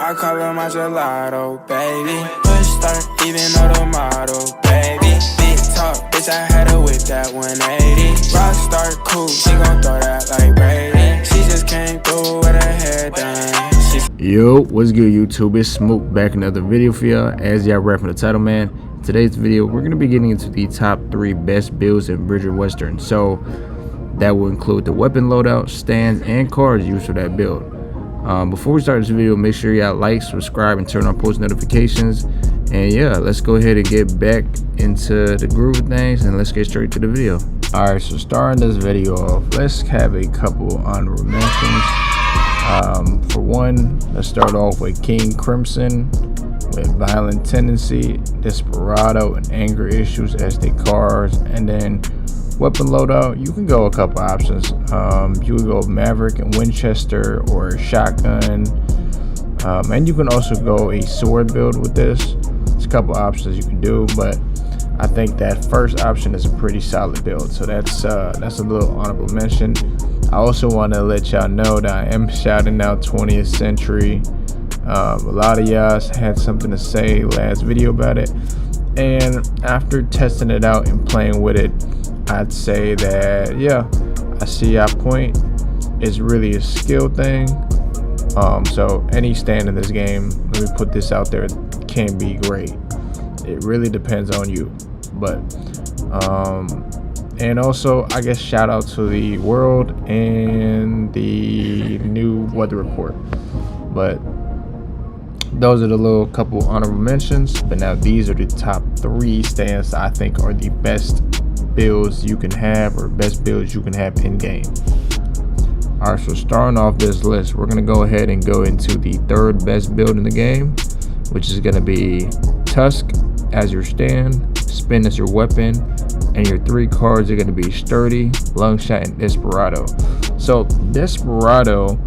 I call her my gelato, baby. Push start, even know the motto, baby. Big talk, bitch, I had to whip that 180. Rockstar cool, she gon' throw that like Brady. She just came through with her hair done. Yo, what's good YouTube? It's Smoke back in another video for y'all. As y'all read from the title, man, today's video we're gonna be getting into the top 3 best builds in Bridger Western. So that will include the weapon loadout, stands, and cards used for that build. Before we start this video, make sure y'all like, subscribe, and turn on post notifications. And yeah, let's go ahead and get back into the groove of things, and let's get straight to the video. Alright, so starting this video off, let's have a couple honorable mentions. For one, let's start off with King Crimson with Violent Tendency, Desperado, and Anger Issues as the cards. And then weapon loadout, you can go a couple options. You can go Maverick and Winchester or Shotgun, and you can also go a sword build with this. There's a couple options you can do, but I think that first option is a pretty solid build, so that's a little honorable mention. I also want to let y'all know that I am shouting out 20th Century. A lot of y'all had something to say last video about it, and after testing it out and playing with it, I'd say that yeah, I see y'all point. It's really a skill thing. So any stand in this game, let me put this out there, can be great. It really depends on you. But and also I guess shout out to the world and the new weather report. But those are the little couple honorable mentions. But now these are the top 3 stands I think are the best builds you can have, or best builds you can have in game. Alright, so starting off this list, we're gonna go ahead and go into the 3rd best build in the game, which is gonna be Tusk as your stand, Spin as your weapon, and your 3 cards are gonna be Sturdy, Lungshot, and Desperado. So Desperado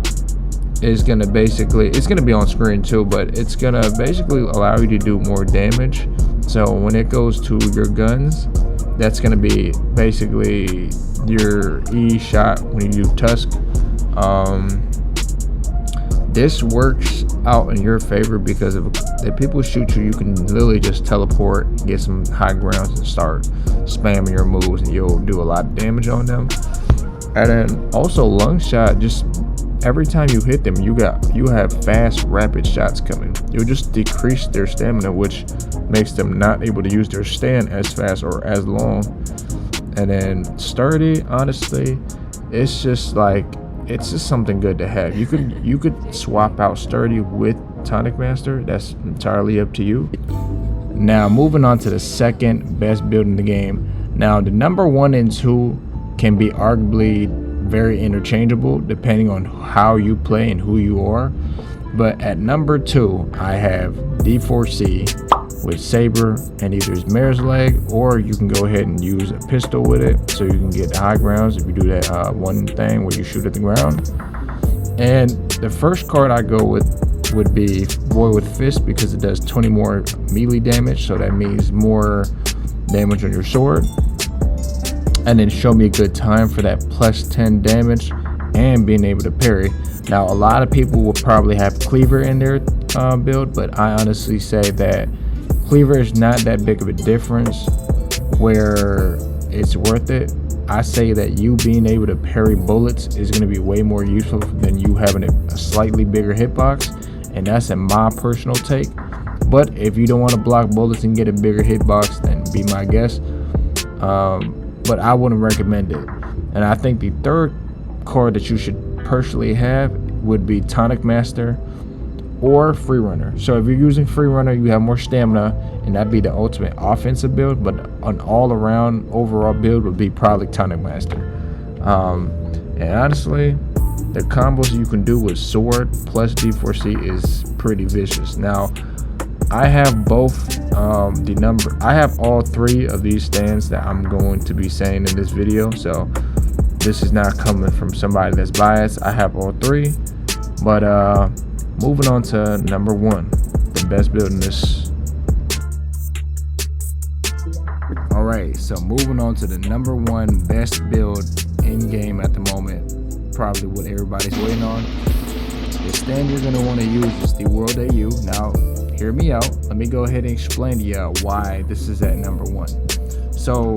is gonna basically, it's gonna be on screen too, but it's gonna basically allow you to do more damage. So when it goes to your guns, that's going to be basically your E shot when you do Tusk. This works out in your favor because if people shoot you, you can literally just teleport, get some high grounds, and start spamming your moves, and you'll do a lot of damage on them. And then also lung shot, just every time you hit them, you have fast, rapid shots coming. You'll just decrease their stamina, which makes them not able to use their stand as fast or as long. And then Sturdy, honestly, it's just something good to have. You could swap out Sturdy with Tonic Master. That's entirely up to you. Now moving on to the 2nd best build in the game. Now the number 1 and 2 can be arguably very interchangeable depending on how you play and who you are. But at number 2, I have D4C with Saber and either his Mare's Leg, or you can go ahead and use a pistol with it, so you can get high grounds if you do that one thing where you shoot at the ground. And the first card I go with would be Boy with Fist, because it does 20 more melee damage, so that means more damage on your sword. And then Show Me a Good Time for that plus 10 damage and being able to parry. Now a lot of people will probably have Cleaver in their build, but I honestly say that Cleaver is not that big of a difference where it's worth it. I say that you being able to parry bullets is going to be way more useful than you having a slightly bigger hitbox, and that's in my personal take. But if you don't want to block bullets and get a bigger hitbox, then be my guest. But I wouldn't recommend it. And I think the 3rd card that you should personally have would be Tonic Master or Free Runner. So if you're using Free Runner, you have more stamina, and that'd be the ultimate offensive build. But an all-around overall build would be probably Tonic Master. And honestly, the combos you can do with Sword plus D4C is pretty vicious. Now I have both I have all 3 of these stands that I'm going to be saying in this video, so this is not coming from somebody that's biased. I have all 3. But moving on to number 1, the best build in this. Alright, so moving on to the number 1 best build in game at the moment, probably what everybody's waiting on, The stand you're going to want to use is the World AU. Now, hear me out. Let me go ahead and explain to you why this is at number 1. So,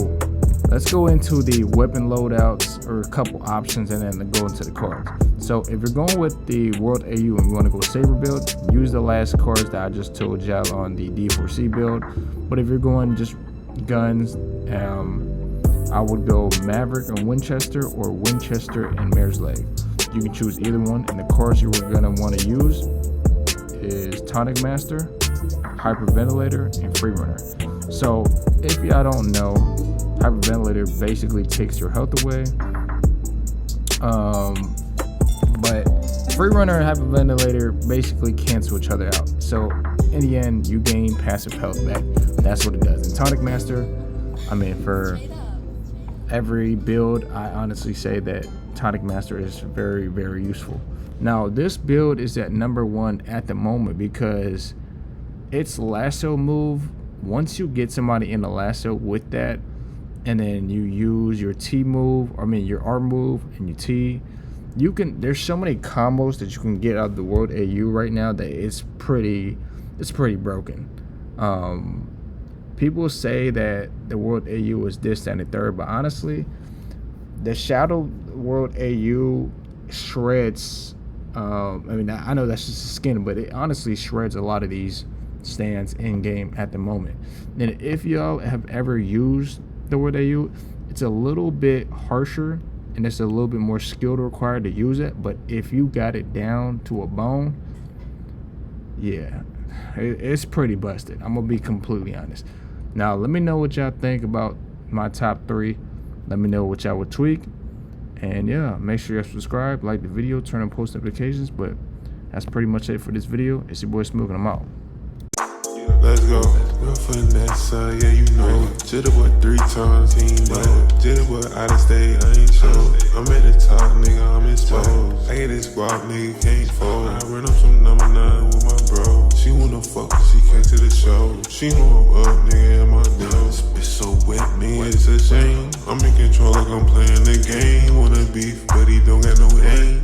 let's go into the weapon loadouts, or a couple options, and then go into the cards. So, if you're going with the World AU and you want to go Saber build, use the last cards that I just told y'all on the D4C build. But if you're going just guns, I would go Maverick and Winchester, or Winchester and Mare's Leg. You can choose either one, and the cards you're gonna want to use is Tonic Master, Hyperventilator, and Free Runner. So if y'all don't know, Hyperventilator basically takes your health away, but Free Runner and Hyperventilator basically cancel each other out. So in the end, you gain passive health back. That's what it does. And Tonic Master, I mean, for every build, I honestly say that Tonic Master is very, very useful. Now, this build is at number 1 at the moment because its lasso move, once you get somebody in the lasso with that, and then you use your T move, your R move and your T, there's so many combos that you can get out of the World AU right now that it's pretty broken. People say that the World AU is this, that, and the third, but honestly, the Shadow World AU shreds. I know that's just skin, but it honestly shreds a lot of these stands in game at the moment. And if y'all have ever used the World AU, it's a little bit harsher and it's a little bit more skill required to use it. But if you got it down to a bone, yeah, it's pretty busted. I'm gonna be completely honest. Now, let me know what y'all think about my top 3. Let me know what y'all would tweak. And yeah, make sure you subscribe, like the video, turn on post notifications. But that's pretty much it for this video. It's your boy Smooth, and I'm out. Let's go. Real finesse, yeah, you know it. Jitterbug 3 times, he ain't know it. Jitterbug out of state, I ain't show it. I'm at the top, nigga, I'm exposed. I get this guap, nigga, can't fold. I run up some number 9 with my bro. She wanna fuck, she came to the show. She know I'm up, nigga, in my deal. This bitch so wet, nigga, it's a shame. I'm in control like I'm playing the game. Wanna beef, but he don't got no aim.